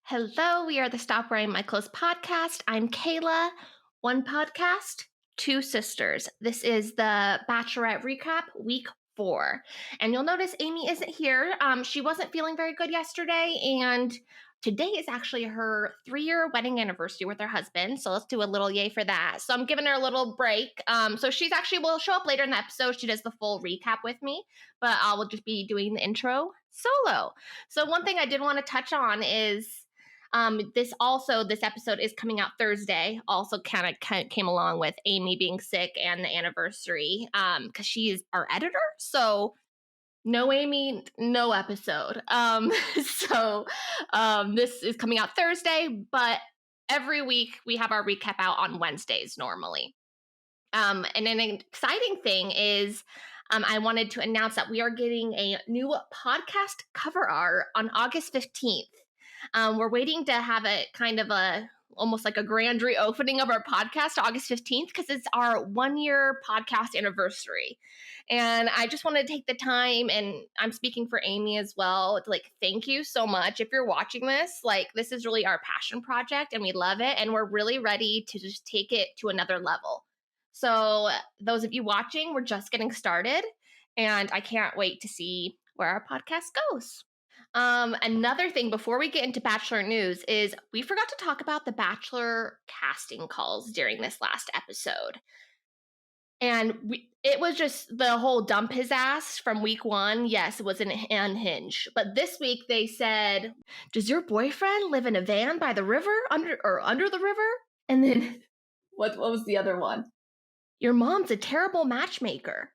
Hello, we are the Stop Wearing My Clothes podcast. I'm Kayla. One podcast, two sisters. This is the Bachelorette recap, week 4. And you'll notice Amy isn't here. She wasn't feeling very good yesterday, and today is actually her 3-year wedding anniversary with her husband. So let's do a little yay for that. So I'm giving her a little break. So she's actually will show up later in the episode. She does the full recap with me, but I will just be doing the intro solo. So one thing I did want to touch on is this episode is coming out Thursday. Also kind of came along with Amy being sick and the anniversary because she is our editor. So no Amy, no episode. This is coming out Thursday, but every week we have our recap out on Wednesdays normally. And an exciting thing is I wanted to announce that we are getting a new podcast cover art on August 15th. We're waiting to have it kind of almost like a grand reopening of our podcast August 15th because it's our 1-year podcast anniversary. And I just want to take the time, and I'm speaking for Amy as well, to thank you so much. If you're watching this, this is really our passion project and we love it. And we're really ready to just take it to another level. So those of you watching, we're just getting started and I can't wait to see where our podcast goes. Another thing before we get into Bachelor news is we forgot to talk about the Bachelor casting calls during this last episode. And it was just the whole dump his ass from week 1. Yes, it was an unhinged. But this week they said, does your boyfriend live in a van by the river, under the river? And then what was the other one? Your mom's a terrible matchmaker.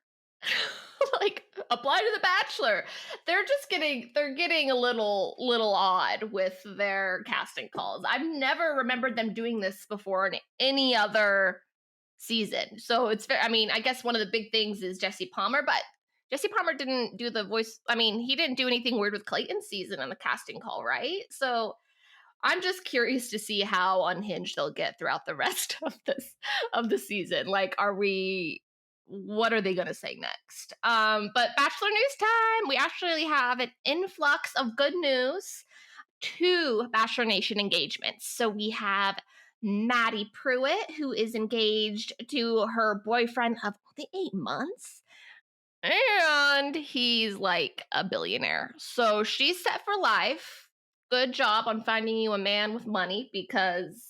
Apply to the Bachelor. They're getting a little odd with their casting calls. I've never remembered them doing this before in any other season. So I guess one of the big things is Jesse Palmer, but Jesse Palmer didn't do the voice. He didn't do anything weird with Clayton's season on the casting call, right? So I'm just curious to see how unhinged they'll get throughout the rest of the season. What are they going to say next? But Bachelor news time. We actually have an influx of good news. 2 Bachelor Nation engagements. So we have Maddie Pruitt, who is engaged to her boyfriend of only 8 months. And he's like a billionaire. So she's set for life. Good job on finding you a man with money, because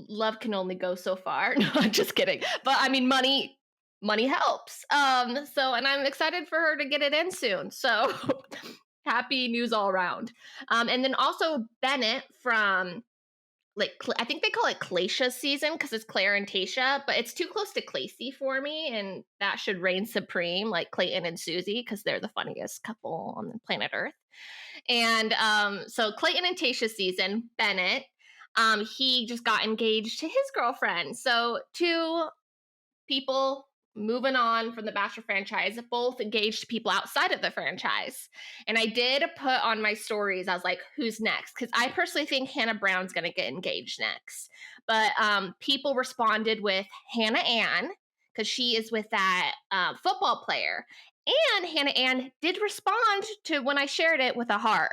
love can only go so far. No, I'm just kidding. But money helps. And I'm excited for her to get it in soon. So happy news all around. And then also Bennett from I think they call it Claysha's season because it's Claire and Tayshia, but it's too close to Clacy for me, and that should reign supreme, like Clayton and Susie, because they're the funniest couple on the planet Earth. And so Clayton and Tayshia's season, Bennett, he just got engaged to his girlfriend. So 2 people moving on from the Bachelor franchise, both engaged to people outside of the franchise. And I did put on my stories, I was like, who's next? Because I personally think Hannah Brown's going to get engaged next. But people responded with Hannah Ann, because she is with that football player. And Hannah Ann did respond to when I shared it with a heart.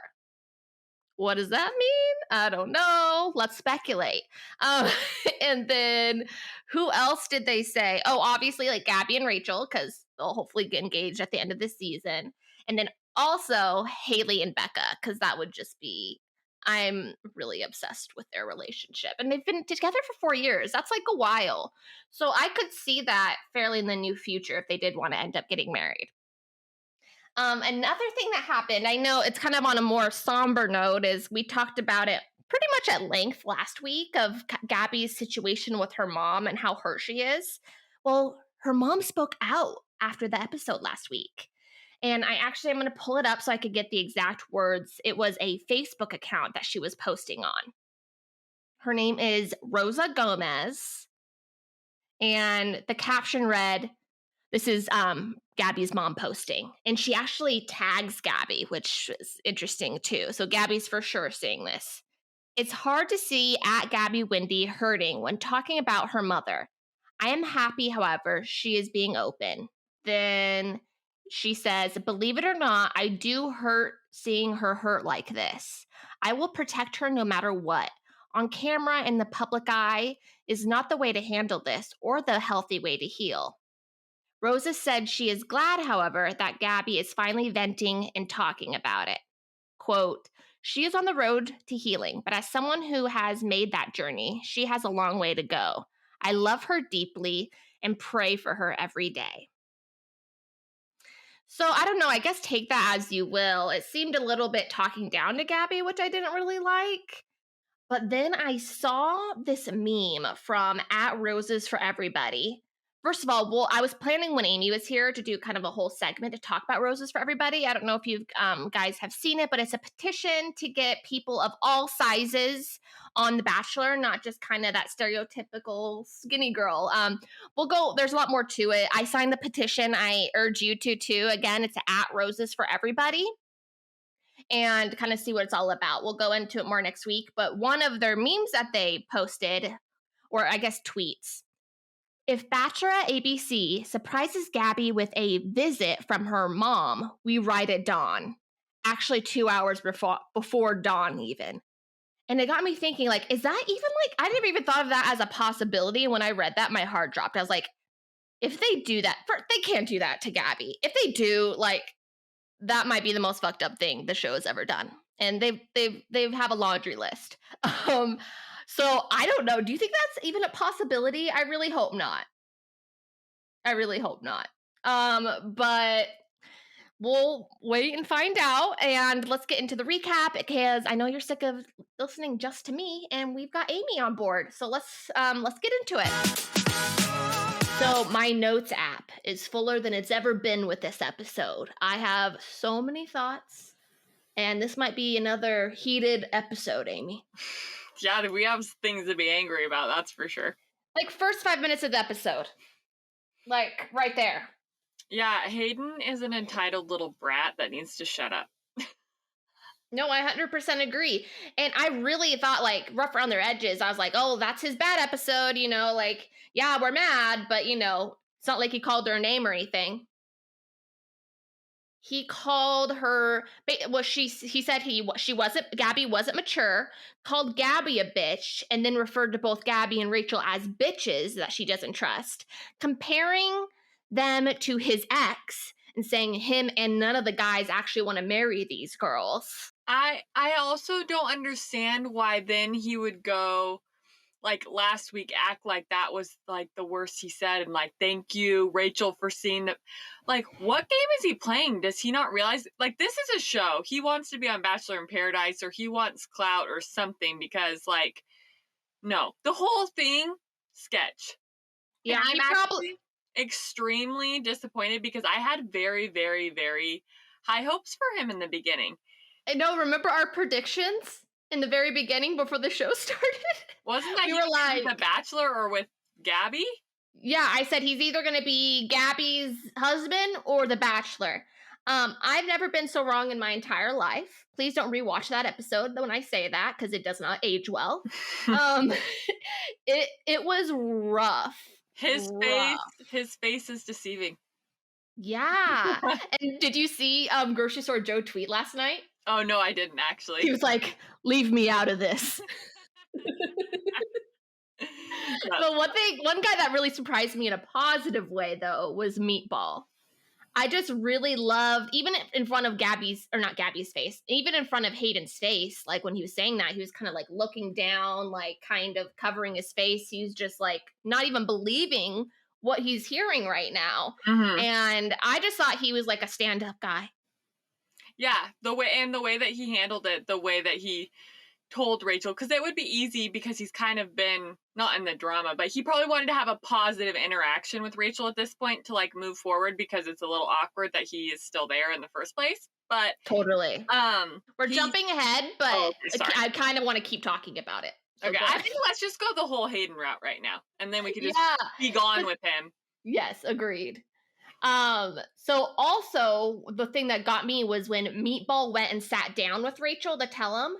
What does that mean? I don't know. Let's speculate. And then who else did they say? Oh, obviously Gabby and Rachel, because they'll hopefully get engaged at the end of the season. And then also Haley and Becca, because that would just be, I'm really obsessed with their relationship. And they've been together for 4 years. That's a while. So I could see that fairly in the near future if they did want to end up getting married. Another thing that happened, I know it's kind of on a more somber note, is we talked about it pretty much at length last week of Gabby's situation with her mom and how hurt she is. Well, her mom spoke out after the episode last week. And I'm going to pull it up so I could get the exact words. It was a Facebook account that she was posting on. Her name is Rosa Gomez. And the caption read, this is Gabby's mom posting. And she actually tags Gabby, which is interesting too. So Gabby's for sure seeing this. It's hard to see at Gabby Windy hurting when talking about her mother. I am happy, however, she is being open. Then she says, believe it or not, I do hurt seeing her hurt like this. I will protect her no matter what. On camera in the public eye is not the way to handle this or the healthy way to heal. Rosa said she is glad, however, that Gabby is finally venting and talking about it. Quote, she is on the road to healing, but as someone who has made that journey, she has a long way to go. I love her deeply and pray for her every day. So I don't know, I guess take that as you will. It seemed a little bit talking down to Gabby, which I didn't really like. But then I saw this meme from at Roses for Everybody. First of all, well, I was planning when Amy was here to do kind of a whole segment to talk about Roses for Everybody. I don't know if you guys have seen it, but it's a petition to get people of all sizes on The Bachelor, not just kind of that stereotypical skinny girl. There's a lot more to it. I signed the petition. I urge you to too. Again, it's at Roses for Everybody, and kind of see what it's all about. We'll go into it more next week, but one of their memes that they posted, or I guess tweets, if Bachelorette ABC surprises Gabby with a visit from her mom, we write at dawn. Actually, 2 hours before dawn even. And it got me thinking, like, is that even like, I never even thought of that as a possibility. When I read that, my heart dropped. I was like, if they do that, they can't do that to Gabby. If they do, like, that might be the most fucked up thing the show has ever done. And they have a laundry list. So I don't know. Do you think that's even a possibility? I really hope not. But we'll wait and find out. And let's get into the recap, because I know you're sick of listening just to me, and we've got Amy on board. So let's get into it. So my notes app is fuller than it's ever been with this episode. I have so many thoughts, and this might be another heated episode, Amy. Yeah, we have things to be angry about, that's for sure. Like, first 5 minutes of the episode. Like, right there. Yeah, Hayden is an entitled little brat that needs to shut up. No, I 100% agree. And I really thought, like, rough around their edges. I was like, oh, that's his bad episode, like, yeah, we're mad, but, it's not like he called her a name or anything. He called her, well, he said Gabby wasn't mature, called Gabby a bitch, and then referred to both Gabby and Rachel as bitches that she doesn't trust, comparing them to his ex and saying him and none of the guys actually want to marry these girls. I also don't understand why then he would go, like, last week, act like that was, like, the worst he said, and, like, thank you, Rachel, for seeing the, like, what game is he playing? Does he not realize, like, this is a show. He wants to be on Bachelor in Paradise, or he wants clout or something, because, like, no, the whole thing, sketch. Yeah, and I'm actually extremely disappointed, because I had very, very, very high hopes for him in the beginning. I know, remember our predictions in the very beginning before the show started? Wasn't that you were like The Bachelor or with Gabby? Yeah, I said he's either going to be Gabby's husband or The Bachelor. I've never been so wrong in my entire life. Please don't rewatch that episode when I say that, because it does not age well. It was rough. His face is deceiving. Yeah. And did you see Grocery Store Joe tweet last night? Oh, no, I didn't, actually. He was like, leave me out of this. So one guy that really surprised me in a positive way, though, was Meatball. I just really loved, even in front of not Gabby's face, even in front of Hayden's face, like when he was saying that, he was kind of like looking down, like kind of covering his face. He was just like not even believing what he's hearing right now. Mm-hmm. And I just thought he was like a stand-up guy. Yeah, the way that he handled it, the way that he told Rachel, because it would be easy, because he's kind of been not in the drama, but he probably wanted to have a positive interaction with Rachel at this point to, like, move forward, because it's a little awkward that he is still there in the first place. But totally, we're jumping ahead, but I kind of want to keep talking about it. Okay, I think let's just go the whole Hayden route right now, and then we can just be gone with him. Yes, agreed. So also the thing that got me was when Meatball went and sat down with Rachel to tell him,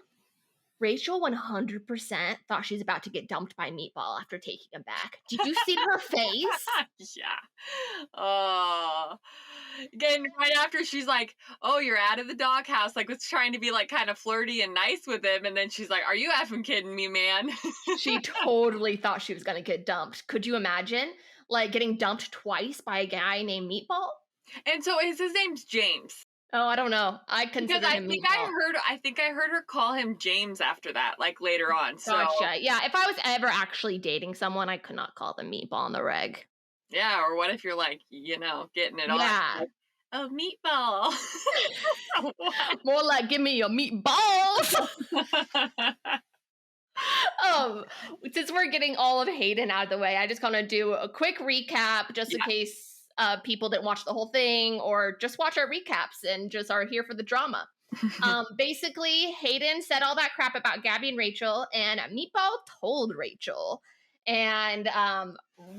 Rachel 100% thought she's about to get dumped by Meatball after taking him back. Did you see her face? Yeah. Oh. Again, right after she's like, oh, you're out of the doghouse, like was trying to be like kind of flirty and nice with him. And then she's like, are you effing kidding me, man? She totally thought she was going to get dumped. Could you imagine, like, getting dumped twice by a guy named Meatball? And so his name's James. Oh, I don't know. I Because consider him Meatball. I think I heard her call him James after that, like later on. So Gotcha. Yeah, if I was ever actually dating someone, I could not call them Meatball on the reg. yeah, or what if you're like, getting it on? Yeah. Like, oh, Meatball. Wow. More like, give me your meatballs. Since we're getting all of Hayden out of the way, I just want to do a quick recap just in case people didn't watch the whole thing or just watch our recaps and just are here for the drama. Basically, Hayden said all that crap about Gabby and Rachel, and Meatball told Rachel. And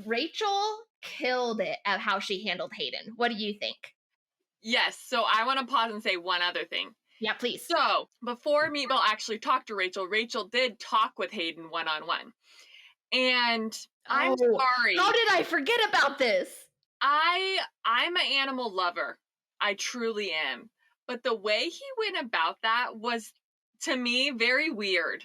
Rachel killed it at how she handled Hayden. What do you think? Yes, so I want to pause and say one other thing. Yeah, please. So, before Meatball actually talked to Rachel, Rachel did talk with Hayden one-on-one. And I'm sorry. How did I forget about this? I'm an animal lover. I truly am. But the way he went about that was, to me, very weird.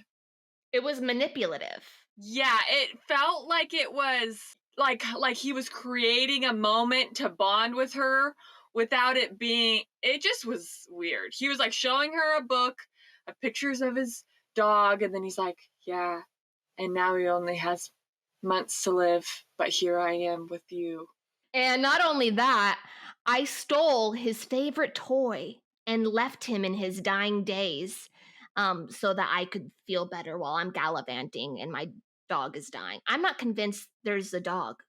It was manipulative. Yeah, it felt like it was like he was creating a moment to bond with her without it being, it just was weird. He was like showing her a book of pictures of his dog, and then he's like, yeah, and now he only has months to live, but here I am with you. And not only that, I stole his favorite toy and left him in his dying days so that I could feel better while I'm gallivanting and my dog is dying. I'm not convinced there's a dog.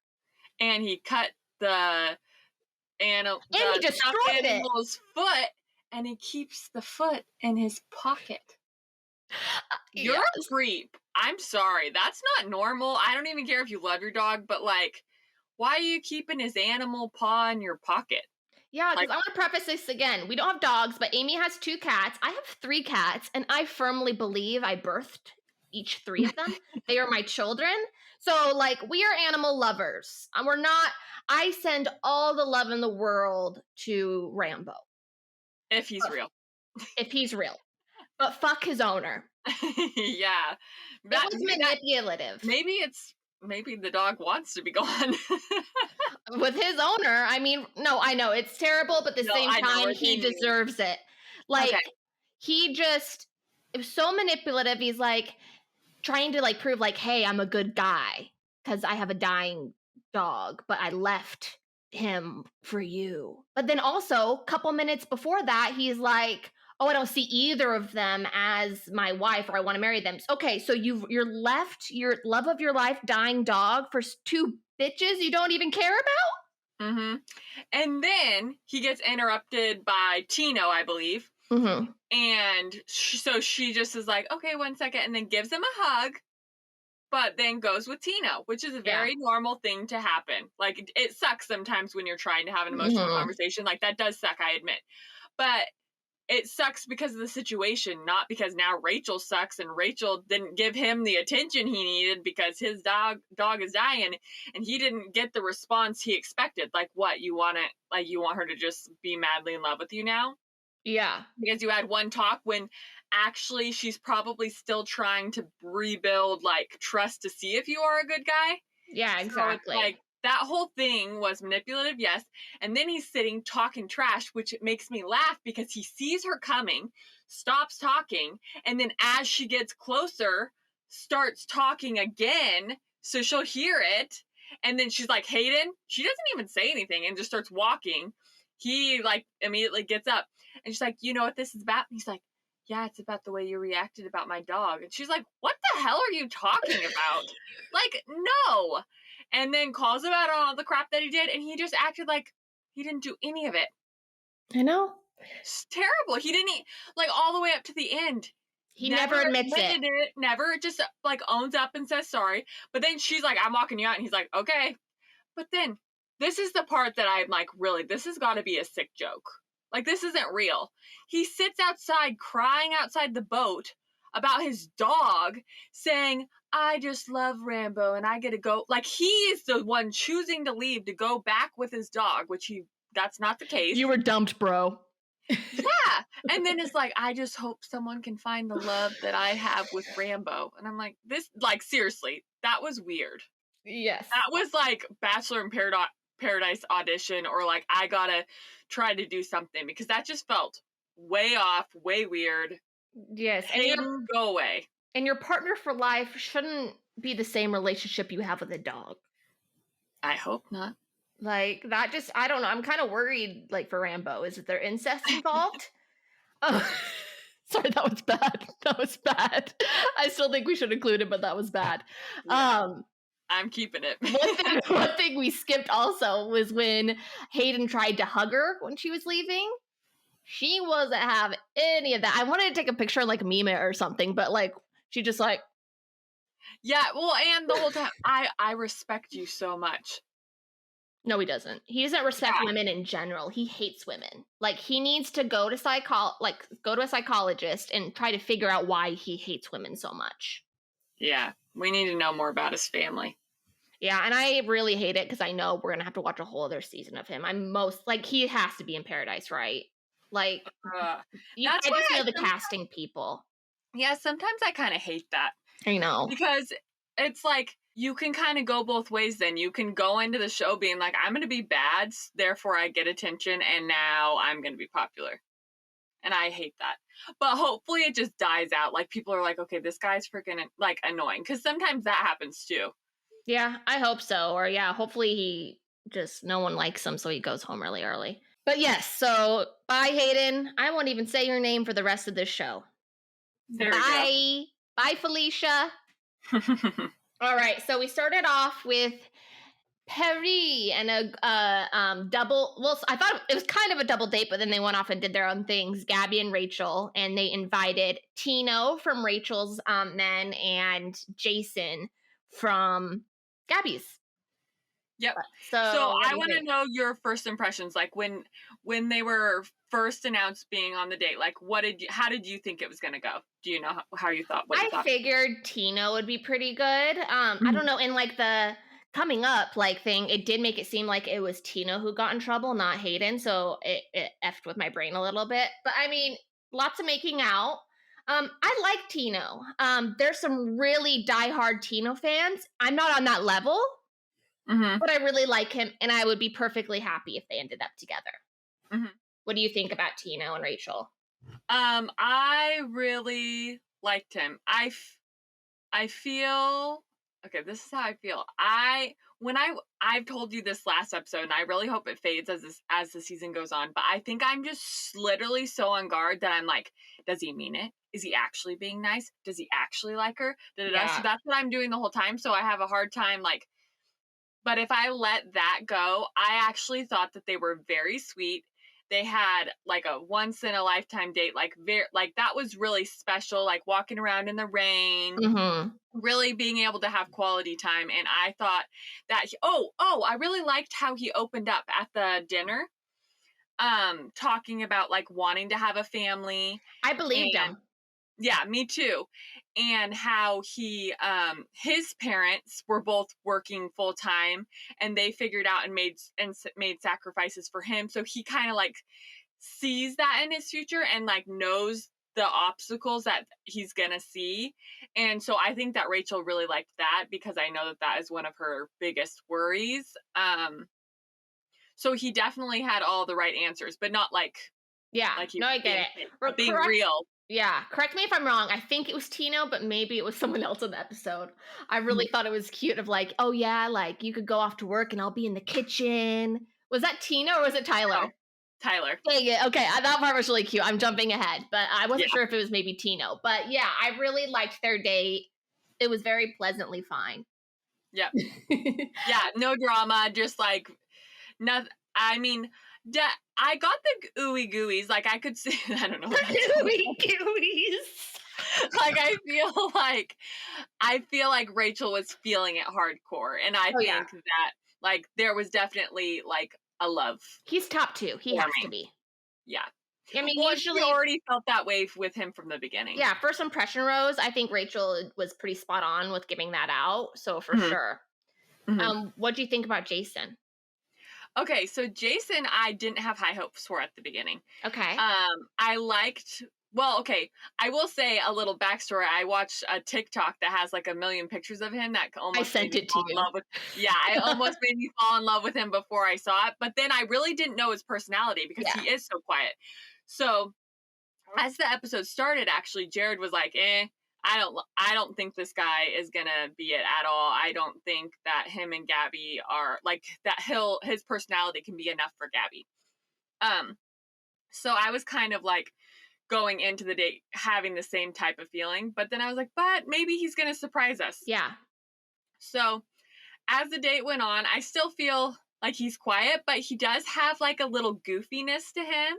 And he cut the he destroyed animal's foot, and he keeps the foot in his pocket. You're a creep. I'm sorry. That's not normal. I don't even care if you love your dog, but like, why are you keeping his animal paw in your pocket? Yeah, because I want to preface this again. We don't have dogs, but Amy has 2 cats. I have 3 cats, and I firmly believe I birthed each 3 of them. They are my children. So, like, we are animal lovers. We're not, I send all the love in the world to Rambo. If he's real. If he's real. But fuck his owner. Yeah. That was manipulative. Maybe the dog wants to be gone. With his owner, I mean, no, I know it's terrible, but at the same time, he deserves it. Like, he just, it was so manipulative. He's like trying to like prove like, hey, I'm a good guy because I have a dying dog, but I left him for you. But then also, a couple minutes before that, he's like, oh, I don't see either of them as my wife, or I want to marry them. Okay, so you're left your love of your life, dying dog, for 2 bitches you don't even care about? Mm-hmm. And then he gets interrupted by Tino, I believe. Mm-hmm. And so she just is like, okay, 1 second, and then gives him a hug, but then goes with Tino, which is a very normal thing to happen. Like, it sucks sometimes when you're trying to have an emotional conversation. Like, that does suck, I admit. But it sucks because of the situation, not because now Rachel sucks and Rachel didn't give him the attention he needed because his dog is dying and he didn't get the response he expected. Like, what, you want her to just be madly in love with you now? Yeah. Because you had one talk when actually she's probably still trying to rebuild like trust to see if you are a good guy. Yeah, exactly. So, like, that whole thing was manipulative, yes. And then he's sitting talking trash, which makes me laugh because he sees her coming, stops talking, and then as she gets closer, starts talking again, so she'll hear it. And then she's like, Hayden? She doesn't even say anything and just starts walking. He, like, immediately gets up. And she's like, you know what this is about? And he's like, yeah, it's about the way you reacted about my dog. And she's like, what the hell are you talking about? Like, no. And then calls him out on all the crap that he did, and he just acted like he didn't do any of it. I know. It's terrible. He didn't, like, all the way up to the end. He never admits it. Never, just, like, owns up and says sorry. But then she's like, I'm walking you out, and he's like, okay. But then, this is the part that I'm like, really, this has got to be a sick joke. Like, this isn't real. He sits outside crying outside the boat about his dog, saying, I just love Rambo and I get to go. Like, he is the one choosing to leave to go back with his dog, which that's not the case. You were dumped, bro. Yeah. And then it's like, I just hope someone can find the love that I have with Rambo. And I'm like, seriously, that was weird. Yes. That was like Bachelor in Paradise audition, or like, I gotta try to do something, because that just felt way off, way weird. Yes. Hayden, go away. And your partner for life shouldn't be the same relationship you have with a dog. I hope not. Like, that just, I don't know. I'm kind of worried, like, for Rambo. Is there incest involved? Oh, sorry, that was bad. That was bad. I still think we should include it, but that was bad. Yeah, I'm keeping it. One thing we skipped also was when Hayden tried to hug her when she was leaving. She wasn't having any of that. I wanted to take a picture and, like, meme it or something, but, like, she just, like... Yeah, well, and the whole time, I respect you so much. No, he doesn't. He doesn't respect women in general. He hates women. Like, he needs to go to a psychologist and try to figure out why he hates women so much. Yeah, we need to know more about his family. Yeah, and I really hate it because I know we're gonna have to watch a whole other season of him. He has to be in Paradise, right? Like, I just know the casting people. Yeah, sometimes I kind of hate that. I know. Because it's like, you can kind of go both ways then. You can go into the show being like, I'm going to be bad, therefore I get attention, and now I'm going to be popular. And I hate that. But hopefully it just dies out. Like, people are like, okay, this guy's freaking, like, annoying. Because sometimes that happens too. Yeah, I hope so. Or yeah, hopefully no one likes him, so he goes home really early. But yes, so bye, Hayden. I won't even say your name for the rest of this show. Bye. Bye, Felicia. All right, so we started off with Perry and a double. Well, I thought it was kind of a double date, but then they went off and did their own things. Gabby and Rachel, and they invited Tino from Rachel's men and Jason from Gabby's. Yep. So I want to know your first impressions, like when they were first announced being on the date. Like, how did you think it was going to go? Do you know how you thought? I figured Tino would be pretty good. I don't know. In like the coming up like thing, it did make it seem like it was Tino who got in trouble, not Hayden. So it effed with my brain a little bit. But I mean, lots of making out. I like Tino. There's some really diehard Tino fans. I'm not on that level. Mm-hmm. But I really like him, and I would be perfectly happy if they ended up together. Mm-hmm. What do you think about Tino and Rachel? I really liked him. I feel okay. This is how I feel. I've told you this last episode, and I really hope it fades as the season goes on. But I think I'm just literally so on guard that I'm like, does he mean it? Is he actually being nice? Does he actually like her? Yeah. So that's what I'm doing the whole time. So I have a hard time like. But if I let that go, I actually thought that they were very sweet. They had like a once in a lifetime date, like that was really special, like walking around in the rain, really being able to have quality time. And I thought that, I really liked how he opened up at the dinner, talking about like wanting to have a family. I believed him. Yeah, me too. And how his parents were both working full time, and they figured out and made sacrifices for him. So he kind of like sees that in his future and like knows the obstacles that he's gonna see. And so I think that Rachel really liked that, because I know that is one of her biggest worries. So he definitely had all the right answers, but not like I get it. Being real. Yeah, correct me if I'm wrong. I think it was Tino, but maybe it was someone else in the episode. I really thought it was cute of like, oh yeah, like you could go off to work and I'll be in the kitchen. Was that Tino or was it Tyler? Oh, Tyler. Dang it. Okay, that part was really cute. I'm jumping ahead, but I wasn't sure if it was maybe Tino. But yeah, I really liked their date. It was very pleasantly fine. Yeah. Yeah, no drama, just like nothing. I mean, I got the ooey gooeys. Like I could see, I don't know. Ooey gooeys. Like I feel like Rachel was feeling it hardcore, and I think that like there was definitely like a love. He's top 2. He has to be. Yeah. I mean, Well, she usually, already felt that way with him from the beginning. yeah, first impression rose, I think Rachel was pretty spot on with giving that out. So for Mhm, sure. mhm. What do you think about Jason? Okay, so Jason, I didn't have high hopes for at the beginning. Okay. I liked. Well, okay, I will say a little backstory. I watched a TikTok that has like a million pictures of him that I almost made sent me it to fall in you. love with. Yeah, it almost made me fall in love with him before I saw it. But then I really didn't know his personality because Yeah. he is so quiet. So as the episode started, actually, Jared was like, I don't think this guy is gonna be it at all. I don't think that him and Gabby are like that. His personality can be enough for Gabby. Um, so I was kind of like going into the date having the same type of feeling, but then I was like, but maybe he's gonna surprise us. Yeah. So as the date went on, I still feel like he's quiet, but he does have like a little goofiness to him.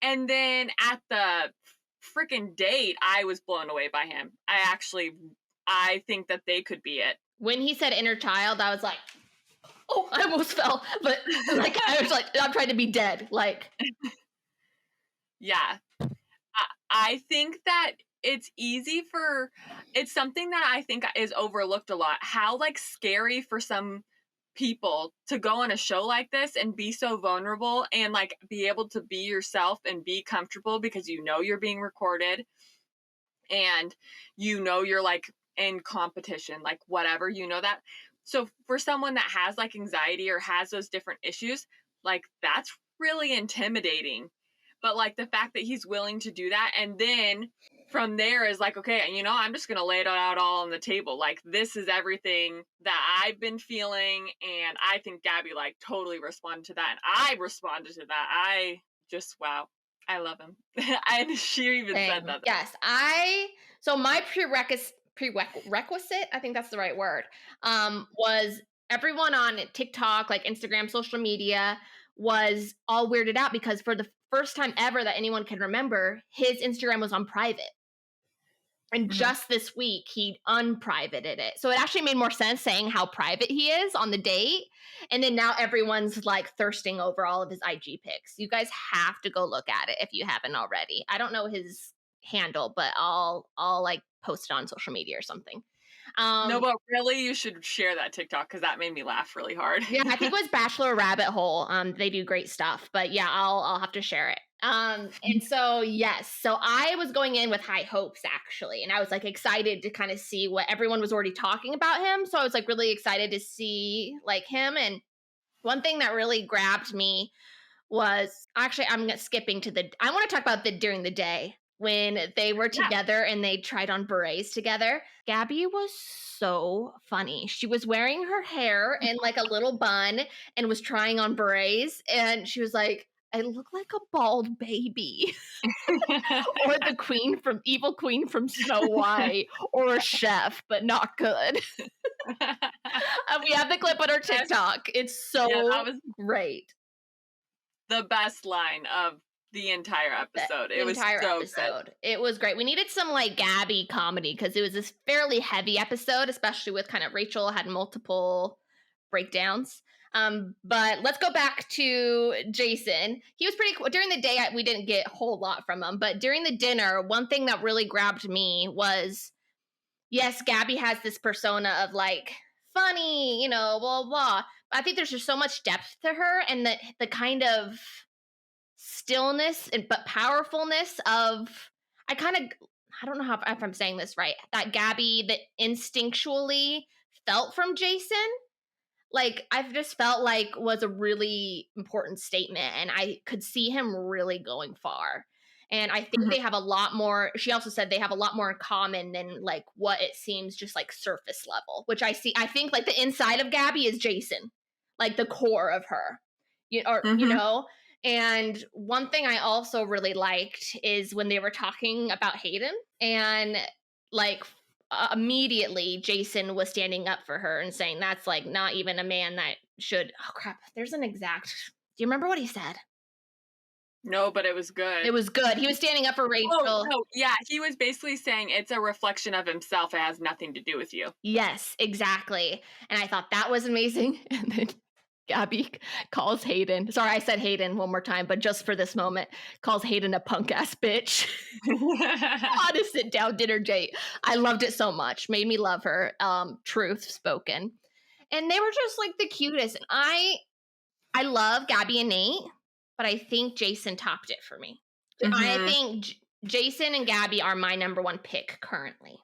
And then at the freaking date, I was blown away by him. I think that they could be it. When he said inner child, I was like, oh, I almost fell. But like, I was like, I'm trying to be dead. Like, Yeah. I think that it's something that I think is overlooked a lot. How like scary for some people to go on a show like this and be so vulnerable and like be able to be yourself and be comfortable because you know you're being recorded and you know you're like in competition, like whatever, you know that. So for someone that has like anxiety or has those different issues, like that's really intimidating. But like the fact that he's willing to do that and then from there is like, okay, I'm just going to lay it out all on the table. Like this is everything that I've been feeling. And I think Gabby like totally responded to that. And I responded to that. Wow. I love him. And she even said that. yes, so my prerequisite, I think that's the right word, was everyone on TikTok, like Instagram, social media, was all weirded out because for the first time ever that anyone can remember, his Instagram was on private. And Mhm. just this week, he unprivated it. So it actually made more sense saying how private he is on the date. And then now everyone's like thirsting over all of his IG pics. You guys have to go look at it if you haven't already. I don't know his handle, but I'll like post it on social media or something. No, but really, you should share that TikTok because that made me laugh really hard. Yeah, I think it was Bachelor Rabbit Hole. They do great stuff, but yeah, I'll have to share it. And so yes, so I was going in with high hopes actually, and I was like excited to kind of see what everyone was already talking about him. So I was like really excited to see like him. And one thing that really grabbed me was actually skipping to I want to talk about the during the day when they were Yeah. together and they tried on berets together. Gabby was so funny. She was wearing her hair in like a little bun and was trying on berets, and she was like, I look like a bald baby. Or the evil queen from Snow White, or a chef, but not good. We have the clip on our TikTok. It's so Yeah, that was great. the best line of the entire episode. It was so good. It was great. We needed some like Gabby comedy because it was this fairly heavy episode, especially with kind of Rachel had multiple breakdowns. But let's go back to Jason. He was pretty cool. During the day, we didn't get a whole lot from him, but during the dinner, one thing that really grabbed me was, yes, Gabby has this persona of like funny, blah, blah, blah. But I think there's just so much depth to her, and the kind of stillness but powerfulness of, I don't know if I'm saying this right, that Gabby that instinctually felt from Jason, like I've just felt like was a really important statement, and I could see him really going far. And I think Mhm. they have a lot more. She also said they have a lot more in common than like what it seems just like surface level, which I think like the inside of Gabby is Jason, like the core of her, Mhm. And one thing I also really liked is when they were talking about Hayden, and like immediately Jason was standing up for her and saying that's like not even a man that should. Oh crap, there's an exact. Do you remember what he said? No, but it was It good. was good. He was standing up for Oh, Rachel. no, yeah, he was basically saying it's a reflection of himself. It has nothing to do with you. Yes, exactly. And I thought that was amazing. And then Gabby calls Hayden. Sorry, I said Hayden one more time, but just for this moment, calls Hayden a punk ass bitch on a sit down dinner date. I loved it so much. Made me love her. Truth spoken. And they were just like the cutest. And I love Gabby and Nate, but I think Jason topped it for me. I think Jason and Gabby are my number one pick currently.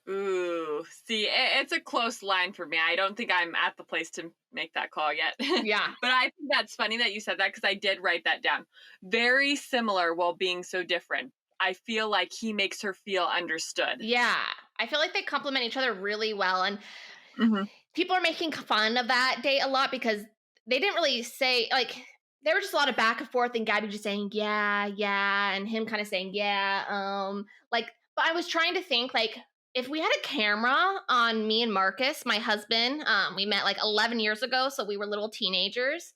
Ooh, see, it's a close line for me. I don't think I'm at the place to make that call yet. Yeah. But I think that's funny that you said that because I did write that down. Very similar while being so different. I feel like he makes her feel understood. Yeah. I feel like they complement each other really well. And Mm-hmm. people are making fun of that date a lot because they didn't really say, like, there were just a lot of back and forth and Gabby just saying, yeah, and him kind of saying, yeah. But I was trying to think, like, if we had a camera on me and Marcus, my husband, we met like 11 years ago, so we were little teenagers.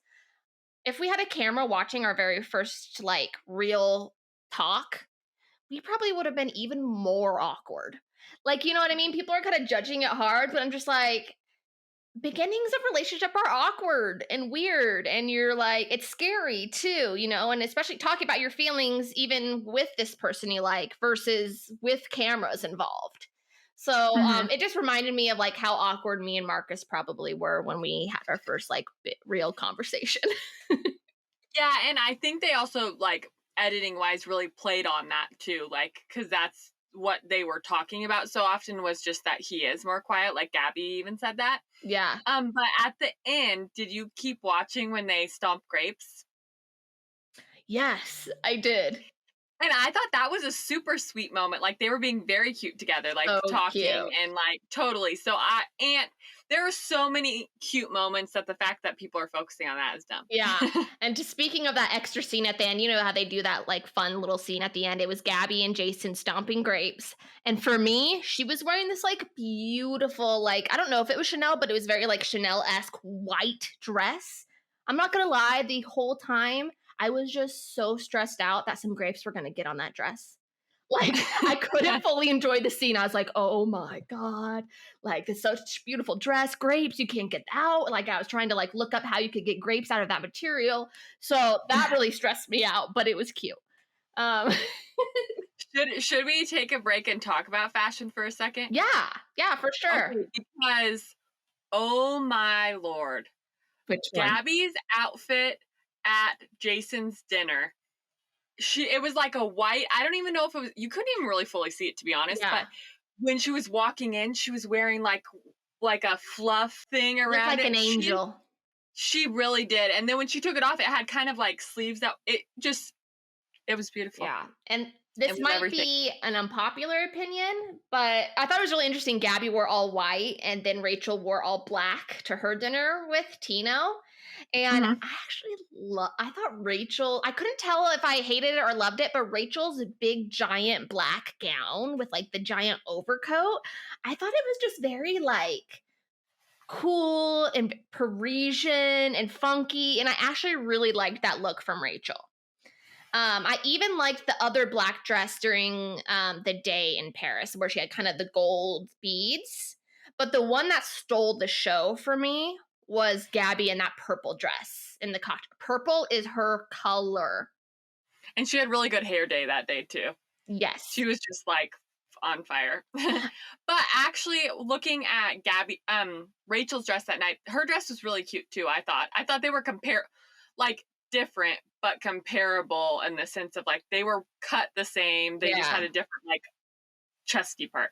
If we had a camera watching our very first, like, real talk, we probably would have been even more awkward. Like, you know what I mean? People are kind of judging it hard, but I'm just like, beginnings of relationship are awkward and weird, and you're like, it's scary too, you know, and especially talking about your feelings even with this person you like versus with cameras involved. So it just reminded me of like how awkward me and Marcus probably were when we had our first like real conversation. Yeah, and I think they also, like, editing wise really played on that too, like, because that's what they were talking about so often was just that he is more quiet, like Gabby even said that. Yeah. But at the end, did you keep watching when they stomped grapes? Yes, I did. And I thought that was a super sweet moment. Like, they were being very cute together, like So talking cute. and like totally. And there are so many cute moments that the fact that people are focusing on that is dumb. Yeah. And just speaking of that extra scene at the end, you know how they do that like fun little scene at the end? It was Gabby and Jason stomping grapes. And for me, she was wearing this like beautiful, like, I don't know if it was Chanel, but it was very like Chanel-esque white dress. I'm not gonna lie, the whole time I was just so stressed out that some grapes were gonna get on that dress. Like, I couldn't fully enjoy the scene. I was like, oh my God. Like, it's such beautiful dress, grapes, you can't get out. Like, I was trying to like look up how you could get grapes out of that material. So that really stressed me out, but it was cute. Um, Should we take a break and talk about fashion for a second? yeah, for sure. Okay, because, oh my Lord. Which one? Gabby's outfit at Jason's dinner. It was like a white, I don't even know if it was, you couldn't even really fully see it, to be honest. Yeah. But when she was walking in, she was wearing like a fluff thing around Looked like it. an angel. She really did. And then when she took it off, it had kind of like sleeves that it was beautiful. Yeah. And this might be an unpopular opinion, but I thought it was really interesting. Gabby wore all white and then Rachel wore all black to her dinner with Tino. And I actually I thought Rachel, I couldn't tell if I hated it or loved it, but Rachel's big giant black gown with like the giant overcoat, I thought it was just very like cool and Parisian and funky. And I actually really liked that look from Rachel. I even liked the other black dress during the day in Paris where she had kind of the gold beads. But the one that stole the show for me was Gabby in that purple dress in the cocktail. Purple is her color. And she had really good hair day that day too. Yes. She was just like on fire. But actually looking at Rachel's dress that night, her dress was really cute too, I thought. I thought they were different, but comparable in the sense of like they were cut the same. They just had a different like chesty part.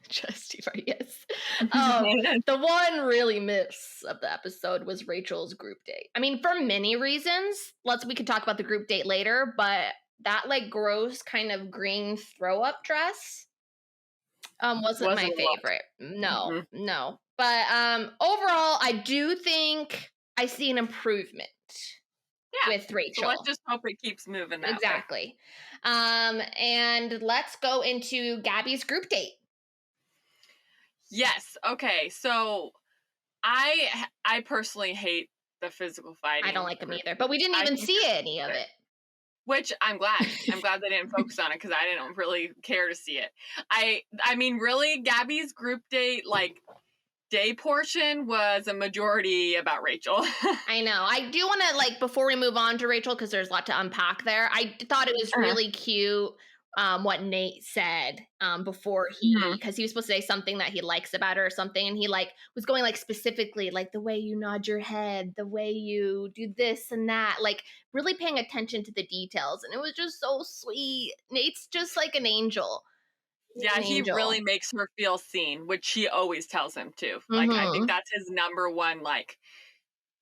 Chesty part, yes. The one really miss of the episode was Rachel's group date. I mean, for many reasons. We can talk about the group date later, but that like gross kind of green throw up dress wasn't my favorite. No. But overall, I do think I see an improvement. With Rachel. So let's just hope it keeps moving that way. And let's go into Gabby's group date. Yes. Okay. So I personally hate the physical fighting. I don't like them either, but we didn't even see any of it. Which I'm glad. I'm glad they didn't focus on it because I didn't really care to see it. I mean, really, Gabby's group date, like, day portion was a majority about Rachel. I know. I do want to, like, before we move on to Rachel, because there's a lot to unpack there. Thought it was Uh-huh. really cute what Nate said before Mhm. because he was supposed to say something that he likes about her or something, and he like was going like specifically like the way you nod your head, the way you do this and that, like really paying attention to the details, and it was just so sweet. Nate's just like an angel. He's Yeah, an he really angel. makes her feel seen, which she always tells him to. Like, I think Mm-hmm. that's his number one, like,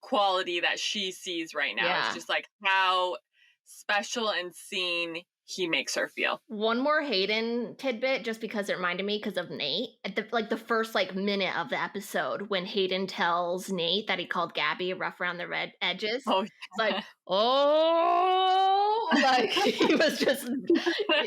quality that she sees right now is Yeah. just, like, how special and seen he makes her feel. One more Hayden tidbit, just because it reminded me because of Nate. At the first like minute of the episode, when Hayden tells Nate that he called Gabby rough around the red edges, Oh, it's like, yeah. oh, like he was just,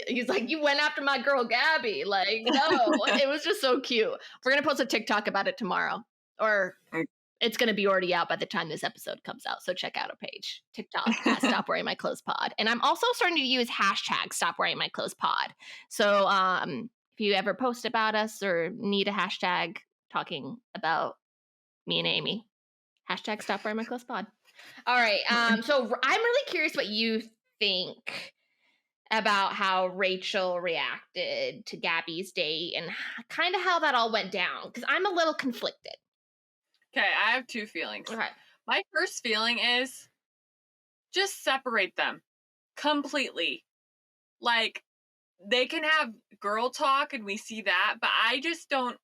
he's like, you went after my girl Gabby, like no, it was just so cute. We're gonna post a TikTok about it tomorrow, or Mm. it's going to be already out by the time this episode comes out. So check out our page, TikTok at Stop Wearing My Clothes Pod. And I'm also starting to use hashtag Stop Wearing My Clothes Pod. So if you ever post about us or need a hashtag talking about me and Amy, hashtag Stop Wearing My Clothes Pod. All right. So I'm really curious what you think about how Rachel reacted to Gabby's date and kind of how that all went down. Because I'm a little conflicted. Okay, I have two feelings. Okay. My first feeling is just separate them completely. Like, they can have girl talk and we see that, but I just don't.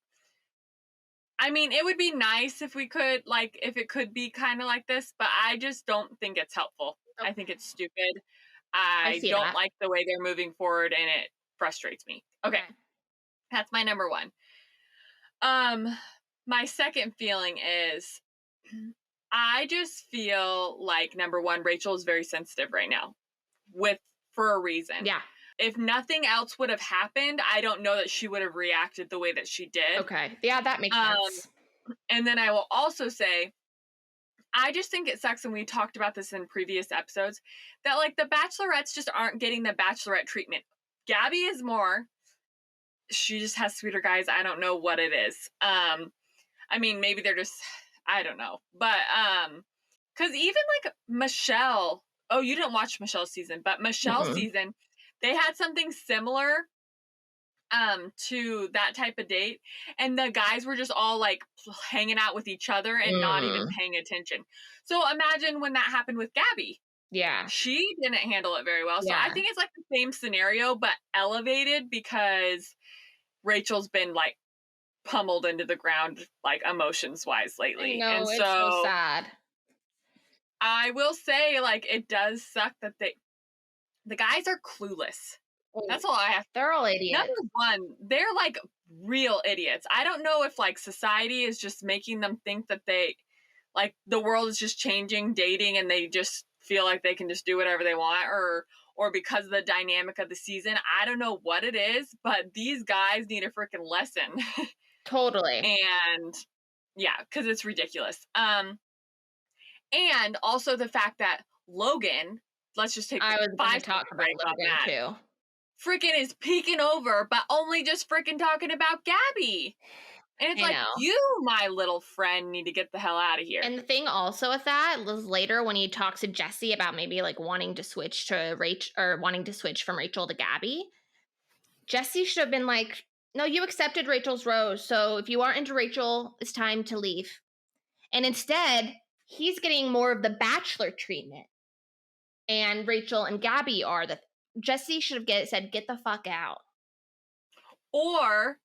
I mean, it would be nice if we could, like, if it could be kind of like this, but I just don't think it's helpful. I think it's stupid. I I see don't that. like the way they're moving forward and it frustrates me. Okay, that's my number one. My second feeling is I just feel like number one, Rachel is very sensitive right now for a reason. Yeah. If nothing else would have happened, I don't know that she would have reacted the way that she did. Okay. Yeah, that makes sense. And then I will also say, I just think it sucks, and we talked about this in previous episodes, that like the Bachelorettes just aren't getting the Bachelorette treatment. Gabby is more. She just has sweeter guys. I don't know what it is. I mean, maybe they're just, I don't know. But because even like Michelle, oh, you didn't watch Michelle's season, but Michelle's season, they had something similar to that type of date, and the guys were just all like hanging out with each other and not even paying attention. So imagine when that happened with Gabby. Yeah. She didn't handle it very well. So I Yeah. think it's like the same scenario but elevated because Rachel's been like pummeled into the ground like emotions wise lately. I know, And it's so so sad. I will say, like, it does suck that the guys are clueless. That's all I have. They're all idiots. Number one, they're like real idiots. I don't know if like society is just making them think that they like the world is just changing, dating, and they just feel like they can just do whatever they want, or because of the dynamic of the season. I don't know what it is, but these guys need a freaking lesson. Totally. And yeah, because it's ridiculous. And also the fact that Logan, let's just take I was going to 5 talk seconds about break on Logan that. too. Freaking is peeking over, but only just freaking talking about Gabby. And it's I like, know. you, my little friend, need to get the hell out of here. And the thing also with that was later when he talks to Jesse about maybe like wanting to switch to Rachel or wanting to switch from Rachel to Gabby, Jesse should have been like, no, you accepted Rachel's rose. So if you aren't into Rachel, it's time to leave. And instead, he's getting more of the Bachelor treatment. And Rachel and Gabby are the Jesse should have said, get the fuck out. Or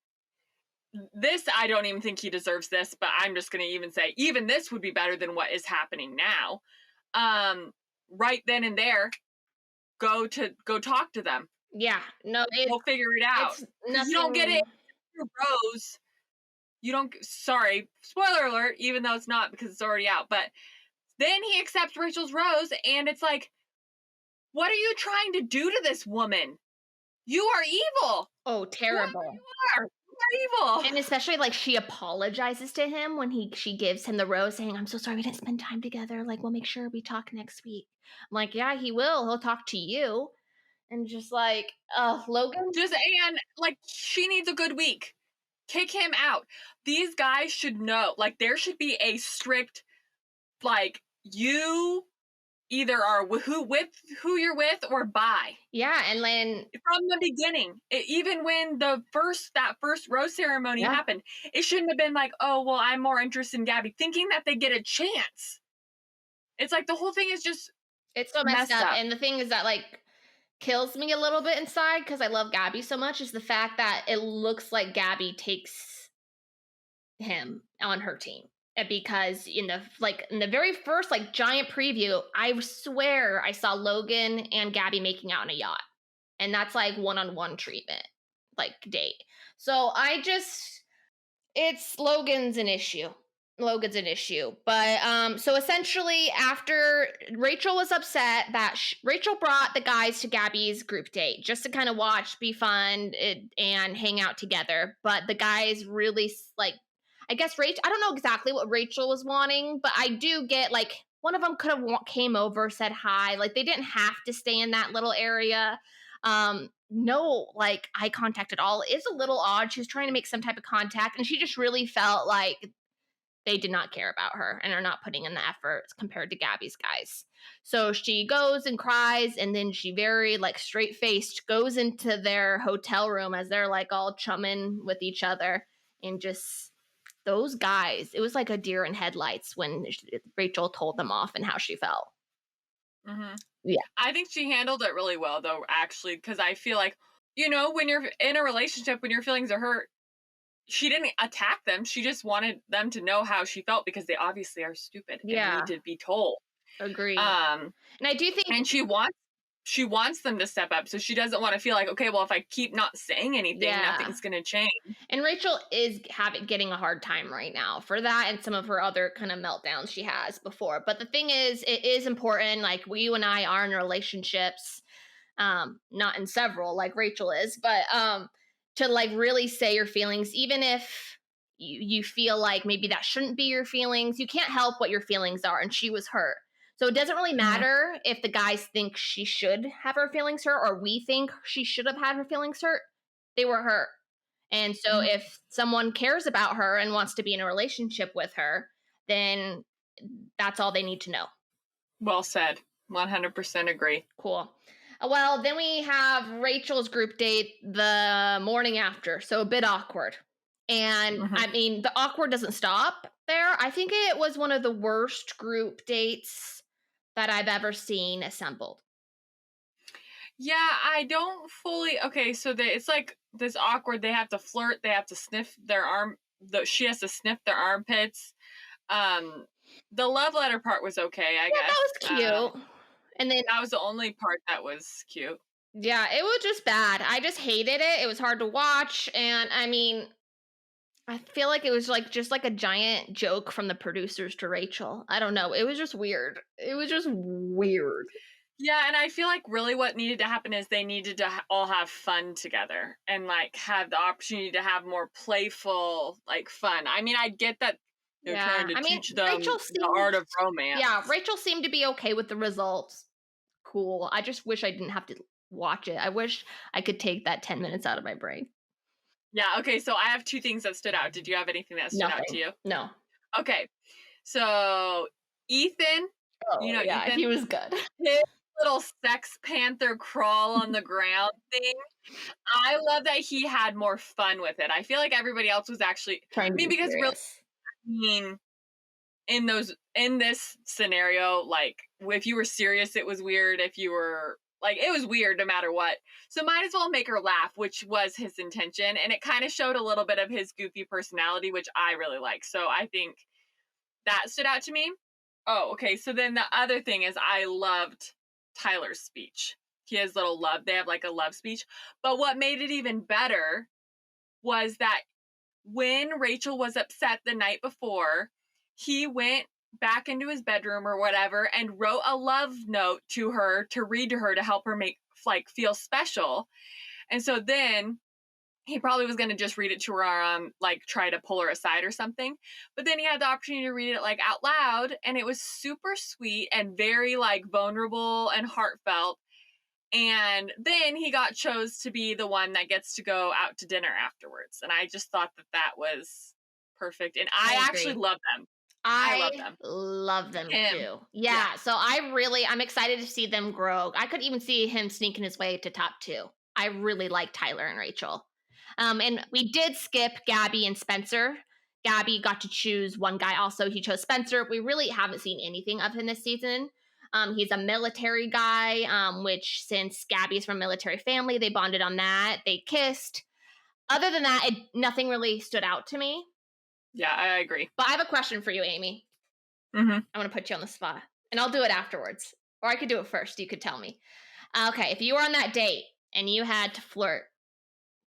this, I don't even think he deserves this, but I'm just going to even say, even this would be better than what is happening now. Right then and there, go talk to them. Yeah, no, We'll figure it out. You don't get it, rose. You don't. Sorry, spoiler alert. Even though it's not because it's already out, but then he accepts Rachel's rose, and it's like, what are you trying to do to this woman? You are evil. Oh, terrible. You are evil. And especially like she apologizes to him when she gives him the rose saying, I'm so sorry we didn't spend time together. Like, we'll make sure we talk next week. I'm like, yeah, he will. He'll talk to you. And just like, Logan. And like, she needs a good week Kick him out. These guys should know. Like, there should be a strict, like, you either are with who you're with or bye. Yeah, and then From the beginning, even when that first rose ceremony happened, it shouldn't have been like, oh, well, I'm more interested in Gabby, thinking that they get a chance. It's like the whole thing is just it's so messed up. And the thing is that, like, kills me a little bit inside because I love Gabby so much is the fact that it looks like Gabby takes him on her team. Because in the very first like giant preview, I swear I saw Logan and Gabby making out in a yacht. And that's like one-on-one treatment, like date. So it's Logan's an issue. But so essentially after Rachel was upset that Rachel brought the guys to Gabby's group date just to kind of watch, be fun, and hang out together. But the guys really like, I guess Rachel, I don't know exactly what Rachel was wanting, but I do get like one of them could have came over, said hi. Like they didn't have to stay in that little area. No like eye contact at all. It's a little odd. She was trying to make some type of contact and she just really felt like they did not care about her and are not putting in the effort compared to Gabby's guys. So she goes and cries and then she very like straight faced goes into their hotel room as they're like all chumming with each other and just those guys, it was like a deer in headlights when Rachel told them off and how she felt. Mm-hmm. Yeah. I think she handled it really well, though, actually, because I feel like, when you're in a relationship, when your feelings are hurt, she didn't attack them. She just wanted them to know how she felt because they obviously are stupid and need to be told. Agreed. And I do think... And she wants them to step up, so she doesn't want to feel like, okay, well, if I keep not saying anything, nothing's going to change. And Rachel is getting a hard time right now for that and some of her other kind of meltdowns she has before. But the thing is, it is important, like you and I are in relationships, not in several like Rachel is, but to like really say your feelings, even if you feel like maybe that shouldn't be your feelings. You can't help what your feelings are, and she was hurt. So it doesn't really matter if the guys think she should have her feelings hurt or we think she should have had her feelings hurt. They were hurt. And so if someone cares about her and wants to be in a relationship with her, then that's all they need to know. Well said. 100% agree. Cool. Well, then we have Rachel's group date the morning after, so a bit awkward. And I mean, the awkward doesn't stop there. I think it was one of the worst group dates that I've ever seen assembled. Yeah, I don't fully... Okay, so it's like this awkward, they have to flirt, they have to sniff their she has to sniff their armpits. The love letter part was okay, I guess. That was cute. And then that was the only part that was cute. Yeah, it was just bad. I just hated it. It was hard to watch. And I mean, I feel like it was like just like a giant joke from the producers to Rachel. I don't know. It was just weird. Yeah, and I feel like really what needed to happen is they needed to all have fun together and like have the opportunity to have more playful like fun. I mean, I get that they're trying to teach them the art of romance. Yeah, Rachel seemed to be okay with the results. Cool. I just wish I didn't have to watch it. I wish I could take that 10 minutes out of my brain. Yeah, okay, so I have two things that stood out. Did you have anything that stood out to you? No. Okay, so Ethan, Ethan, he was good. His little Sex Panther crawl on the ground thing, I love that he had more fun with it. I feel like everybody else was actually... trying to be because serious. Really, in this scenario, like, if you were serious, it was weird. If you were... like, it was weird no matter what. So might as well make her laugh, which was his intention. And it kind of showed a little bit of his goofy personality, which I really like. So I think that stood out to me. Oh, okay. So then the other thing is I loved Tyler's speech. His little love. They have like a love speech. But what made it even better was that when Rachel was upset the night before, he went back into his bedroom or whatever and wrote a love note to her to read to her to help her make like feel special. And so then he probably was going to just read it to her like try to pull her aside or something, but then he had the opportunity to read it like out loud, and it was super sweet and very like vulnerable and heartfelt. And then he got chose to be the one that gets to go out to dinner afterwards. And I just thought that was perfect. And I actually agree. love them. I love I them. love them Him. too. Yeah. Yeah, so I'm excited to see them grow. I could even see him sneaking his way to top 2. I really like Tyler and Rachel. And we did skip Gabby and Spencer. Gabby got to choose one guy also. He chose Spencer. We really haven't seen anything of him this season. He's a military guy, which since Gabby's from a military family, they bonded on that. They kissed. Other than that, nothing really stood out to me. Yeah, I agree. But I have a question for you, Amy. Mm-hmm. I want to put you on the spot, and I'll do it afterwards. Or I could do it first. You could tell me. Okay, if you were on that date and you had to flirt,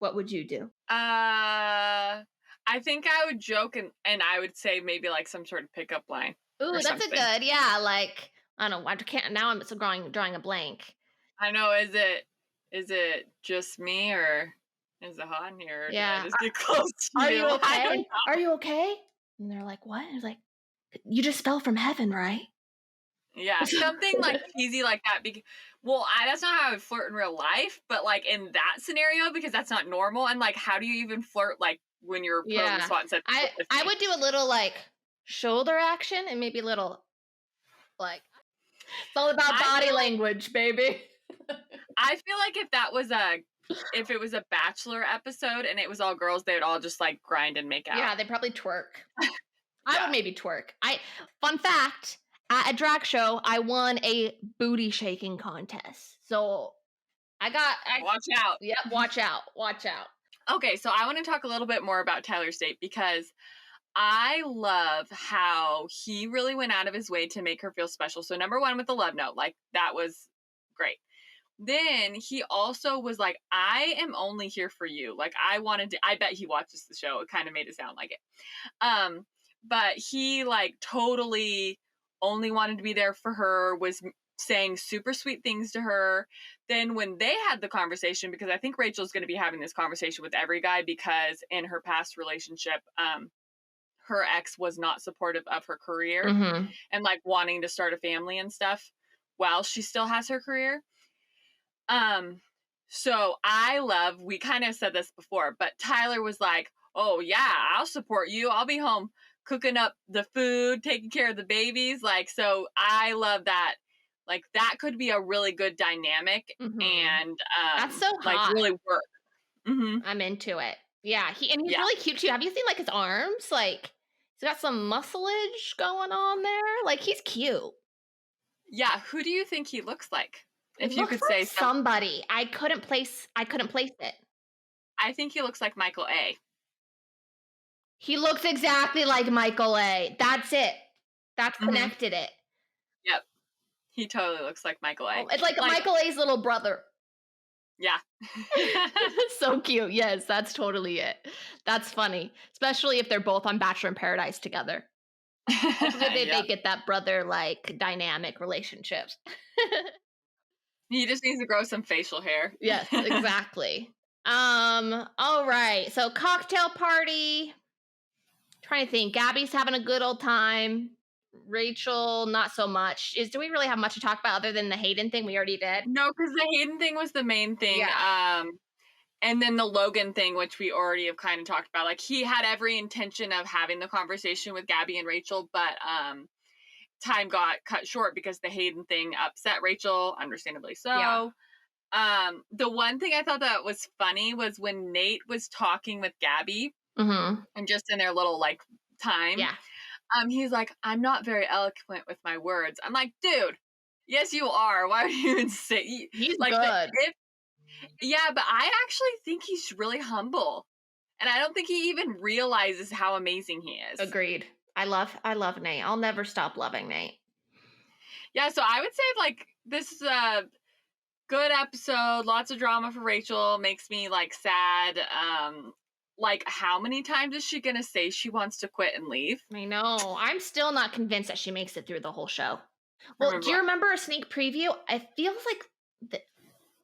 what would you do? I think I would joke and I would say maybe like some sort of pickup line. Ooh, or that's something. a good, yeah. Like I don't know. I can't now. I'm so drawing a blank. I know. Is it just me or is it hot in here? Or Yeah. did I just get close to Are you? you I don't okay? know. Are you okay? And they're like, what? And it's like, you just fell from heaven, right? Yeah, something like cheesy like that. That's not how I would flirt in real life, but like in that scenario, because that's not normal. And like, how do you even flirt like when you're put on the spot and said, I would do a little like shoulder action and maybe a little like it's all about body language, baby. I feel like if it was a Bachelor episode and it was all girls, they would all just like grind and make out. Yeah, they probably twerk. I would maybe twerk. Fun fact, at a drag show, I won a booty shaking contest. So watch out. Yep, watch out. Watch out. Okay, so I want to talk a little bit more about Tyler's date because I love how he really went out of his way to make her feel special. So number one with the love note, like that was great. Then he also was like, I am only here for you. Like I bet he watches the show. It kind of made it sound like it. But he like totally only wanted to be there for her, was saying super sweet things to her. Then when they had the conversation, because I think Rachel's going to be having this conversation with every guy because in her past relationship, her ex was not supportive of her career and like wanting to start a family and stuff while she still has her career. So we kind of said this before, but Tyler was like, oh yeah, I'll support you. I'll be home cooking up the food, taking care of the babies. Like, so I love that. Like that could be a really good dynamic and, that's so hot. Like really work. I'm into it. Yeah. He's really cute too. Have you seen like his arms? Like he's got some muscleage going on there. Like he's cute. Yeah. Who do you think he looks like? If you could say somebody, I couldn't place it. I think he looks like Michael A. He looks exactly like Michael A. That's it. That's connected it. Yep. He totally looks like Michael A. It's like Michael A's little brother. Yeah. So cute. Yes, that's totally it. That's funny. Especially if they're both on Bachelor in Paradise together. They get that brother like dynamic relationship. He just needs to grow some facial hair. Yes, exactly. All right. So cocktail party. Trying to think. Gabby's having a good old time. Rachel, not so much. Do we really have much to talk about other than the Hayden thing we already did? No, because the Hayden thing was the main thing. Yeah. And then the Logan thing, which we already have kind of talked about. Like he had every intention of having the conversation with Gabby and Rachel, but time got cut short because the Hayden thing upset Rachel, understandably so. Yeah. The one thing I thought that was funny was when Nate was talking with Gabby and just in their little like time. Yeah. He's like, I'm not very eloquent with my words. I'm like, dude, yes, you are. Why would you even say? He's like, good. Yeah, but I actually think he's really humble. And I don't think he even realizes how amazing he is. Agreed. I love Nate. I'll never stop loving Nate. Yeah, so I would say like this is a good episode. Lots of drama for Rachel. Makes me like sad. Like how many times is she gonna say she wants to quit and leave? I know. I'm still not convinced that she makes it through the whole show. Well, do you remember a sneak preview? It feels like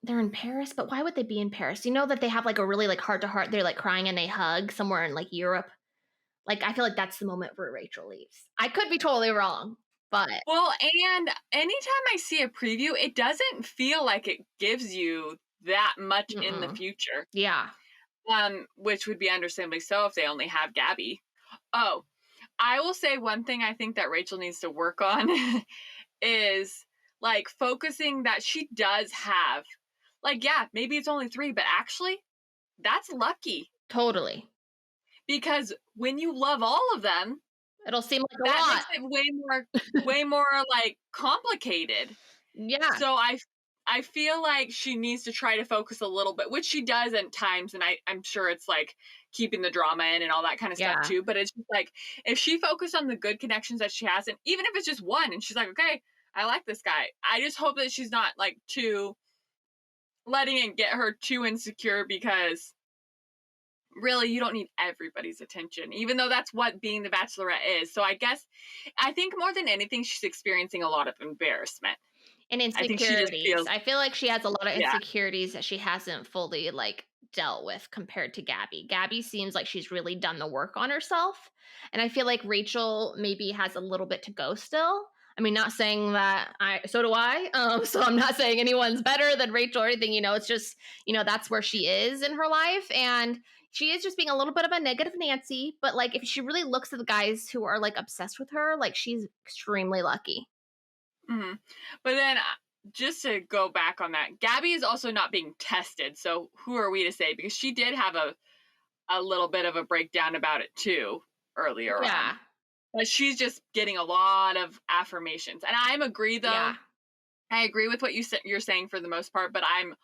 they're in Paris, but why would they be in Paris? You know that they have like a really like heart to heart. They're like crying and they hug somewhere in like Europe. Like I feel like that's the moment where Rachel leaves. I could be totally wrong. But Well, and anytime I see a preview, it doesn't feel like it gives you that much in the mm-mm. future. Yeah, Which would be understandably so if they only have Gabby. Oh, I will say one thing I think that Rachel needs to work on is like focusing that she does have, like, yeah, maybe it's only 3, but actually, that's lucky totally. because when you love all of them, It'll seem like a that lot. makes it way more like complicated. Yeah, So I feel like she needs to try to focus a little bit, which she does at times, and I'm sure it's like keeping the drama in and all that kind of stuff yeah. too. But it's just like if she focused on the good connections that she has, and even if it's just one, and she's like, okay, I like this guy. I just hope that she's not like too letting it get her too insecure because really you don't need everybody's attention, even though that's what being the Bachelorette is. So I think more than anything, she's experiencing a lot of embarrassment. And I think she just insecurities. feels, I feel like she has a lot of yeah. insecurities that she hasn't fully like dealt with compared to Gabby. Gabby seems like she's really done the work on herself. And I feel like Rachel maybe has a little bit to go still. I mean, not saying that so do I. So I'm not saying anyone's better than Rachel or anything. It's just, that's where she is in her life. And she is just being a little bit of a negative Nancy. But like, if she really looks at the guys who are like obsessed with her, like she's extremely lucky. Hmm. But then, just to go back on that, Gabby is also not being tested. So who are we to say? Because she did have a little bit of a breakdown about it too earlier on. Yeah. But she's just getting a lot of affirmations, and Yeah. I agree with what you're saying for the most part. But I'm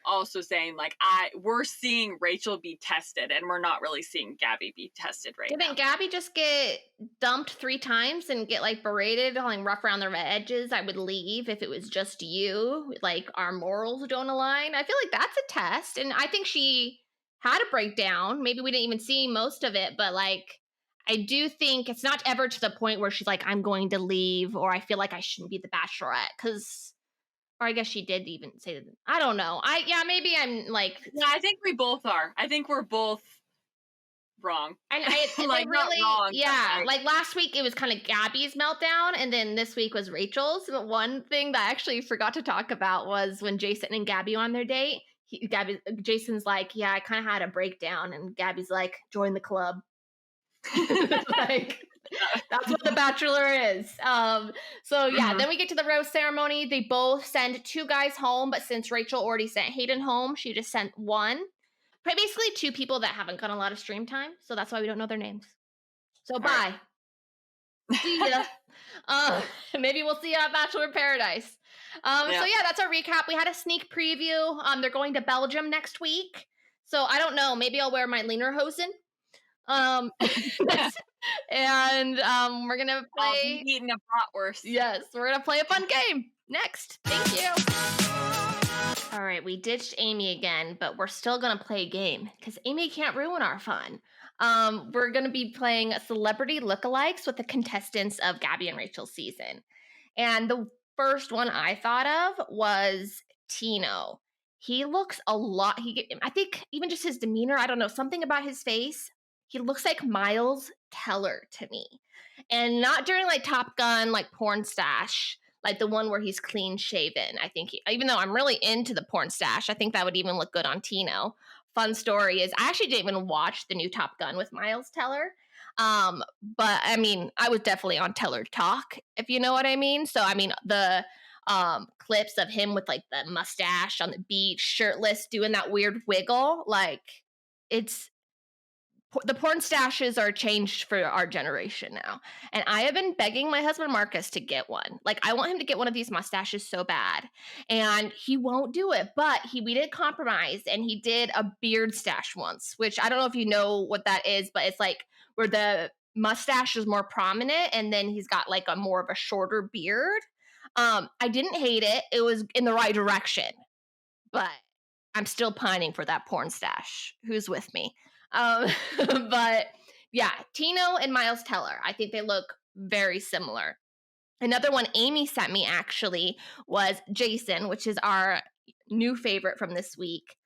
also saying like we're seeing Rachel be tested, and we're not really seeing Gabby be tested right Didn't now. Gabby just get dumped 3 times and get, like, berated, like, rough around the edges? "I would leave if it was just you, like, our morals don't align." I feel like that's a test, and I think she had a breakdown. Maybe we didn't even see most of it, but, like, I do think it's not ever to the point where she's like, "I'm going to leave," or, "I feel like I shouldn't be the Bachelorette," because, or I guess she did even say that. I don't know. Yeah, maybe I'm, like, Yeah, I think we both are. I think we're both wrong. and they Like not really, wrong, but yeah, like like last week it was kind of Gabby's meltdown, and then this week was Rachel's. But one thing that I actually forgot to talk about was when Jason and Gabby on their date. Jason's like, "Yeah, I kind of had a breakdown," and Gabby's like, "Join the club." Like that's what the Bachelor is. So yeah, mhm. then we get to the rose ceremony. They both send 2 guys home, but since Rachel already sent Hayden home, she just sent one. Basically 2 people that haven't gotten a lot of stream time, so that's why we don't know their names. So All right. bye. See ya. Uh, maybe we'll see you at Bachelor in Paradise. So Yeah. yeah, that's our recap. We had a sneak preview. They're going to Belgium next week. So I don't know. Maybe I'll wear my Lederhosen. Um, and we're gonna I'll be play. eating a bratwurst. Yes, we're gonna play a fun game next. Thank you. All right, we ditched Amy again, but we're still going to play a game because Amy can't ruin our fun. We're going to be playing celebrity lookalikes with the contestants of Gabby and Rachel's season. And the first one I thought of was Tino. He looks a lot, I think even just his demeanor, I don't know, something about his face. He looks like Miles Teller to me. And not during like Top Gun, like porn stash, like the one where he's clean shaven. I think, even though I'm really into the porn stash, I think that would even look good on Tino. Fun story is I actually didn't even watch the new Top Gun with Miles Teller. But I mean, I was definitely on Teller Talk, if you know what I mean. So I mean, the clips of him with like the mustache on the beach, shirtless, doing that weird wiggle, like it's the porn stashes are changed for our generation now. And I have been begging my husband Marcus to get one. Like I want him to get one of these mustaches so bad. And he won't do it. But we did compromise and he did a beard stash once, which I don't know if you know what that is, but it's like where the mustache is more prominent and then he's got like a more of a shorter beard. I didn't hate it. It was in the right direction. But I'm still pining for that porn stash. Who's with me? But yeah, Tino and Miles Teller. I think they look very similar. Another one Amy sent me actually was Jason, which is our new favorite from this week.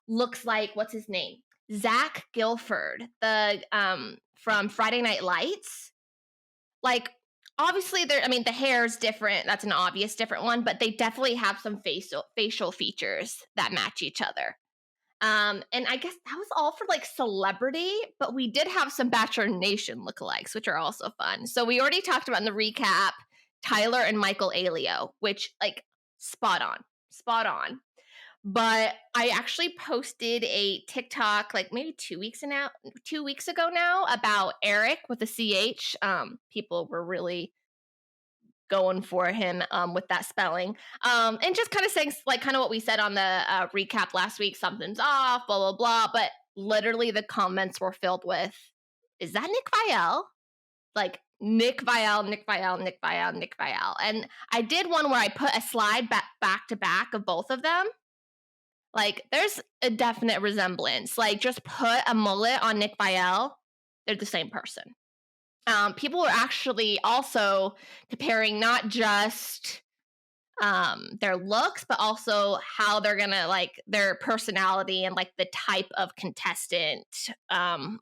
Looks like, what's his name? Zach Gilford, the from Friday Night Lights. Like obviously the hair is different. That's an obvious different one, but they definitely have some facial features that match each other. And I guess that was all for like celebrity, but we did have some Bachelor Nation lookalikes, which are also fun. So we already talked about in the recap Tyler and Michael Alio, which like spot on, spot on. But I actually posted a TikTok like maybe 2 weeks ago now about Eric with a CH. People were really going for him with that spelling. And just kind of saying like kind of what we said on the recap last week, something's off, blah, blah, blah. But literally the comments were filled with, is that Nick Viall? Like Nick Viall, Nick Viall, Nick Viall, Nick Viall. And I did one where I put a slide back to back of both of them. Like there's a definite resemblance. Like just put a mullet on Nick Viall, they're the same person. People were actually also comparing not just their looks, but also how they're gonna like their personality and like the type of contestant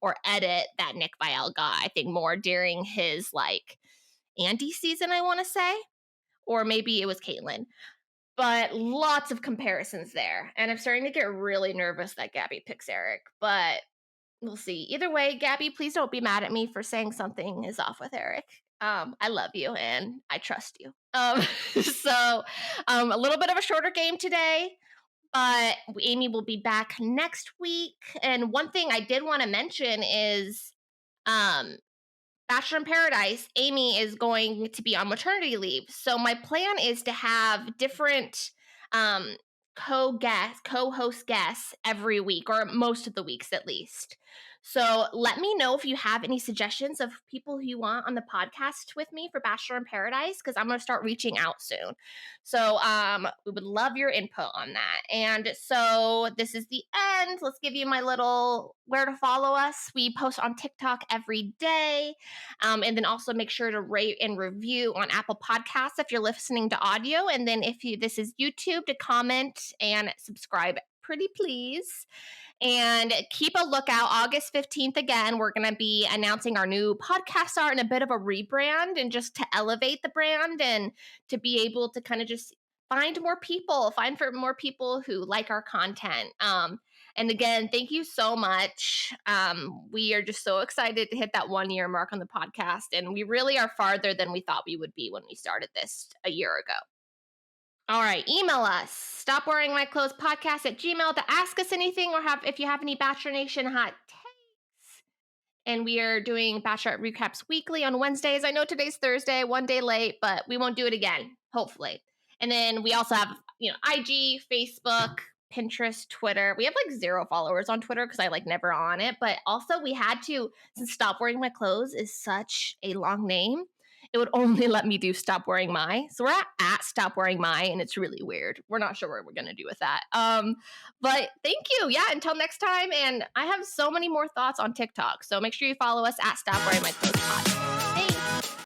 or edit that Nick Viall got. I think more during his like Andy season, I want to say, or maybe it was Caitlyn. But lots of comparisons there, and I'm starting to get really nervous that Gabby picks Eric, but we'll see. Either way, Gabby, please don't be mad at me for saying something is off with Eric. I love you and I trust you. So a little bit of a shorter game today, but Amy will be back next week. And one thing I did want to mention is um, Bachelor in Paradise, Amy is going to be on maternity leave. So my plan is to have different um, co-host guests every week, or most of the weeks at least. So let me know if you have any suggestions of people who you want on the podcast with me for Bachelor in Paradise, because I'm going to start reaching out soon. So we would love your input on that. And so this is the end. Let's give you my little where to follow us. We post on TikTok every day. And then also make sure to rate and review on Apple Podcasts if you're listening to audio. And then if this is YouTube, to comment and subscribe, pretty please. And keep a lookout. August 15th, again, we're going to be announcing our new podcast art and a bit of a rebrand, and just to elevate the brand and to be able to kind of just find more people who like our content. And again, thank you so much. We are just so excited to hit that 1 year mark on the podcast. And we really are farther than we thought we would be when we started this a year ago. All right, email us, stopwearingmyclothespodcast@gmail.com to ask us anything, or if you have any Bachelor Nation hot takes. And we are doing Bachelorette recaps weekly on Wednesdays. I know today's Thursday, one day late, but we won't do it again, hopefully. And then we also have, IG, Facebook, Pinterest, Twitter. We have like 0 followers on Twitter because I like never on it. But also we had to, since Stop Wearing My Clothes is such a long name, it would only let me do Stop Wearing My. So we're at Stop Wearing My, and it's really weird. We're not sure what we're going to do with that. But thank you. Yeah, until next time. And I have so many more thoughts on TikTok. So make sure you follow us at Stop Wearing My Clothes Pod. Thanks.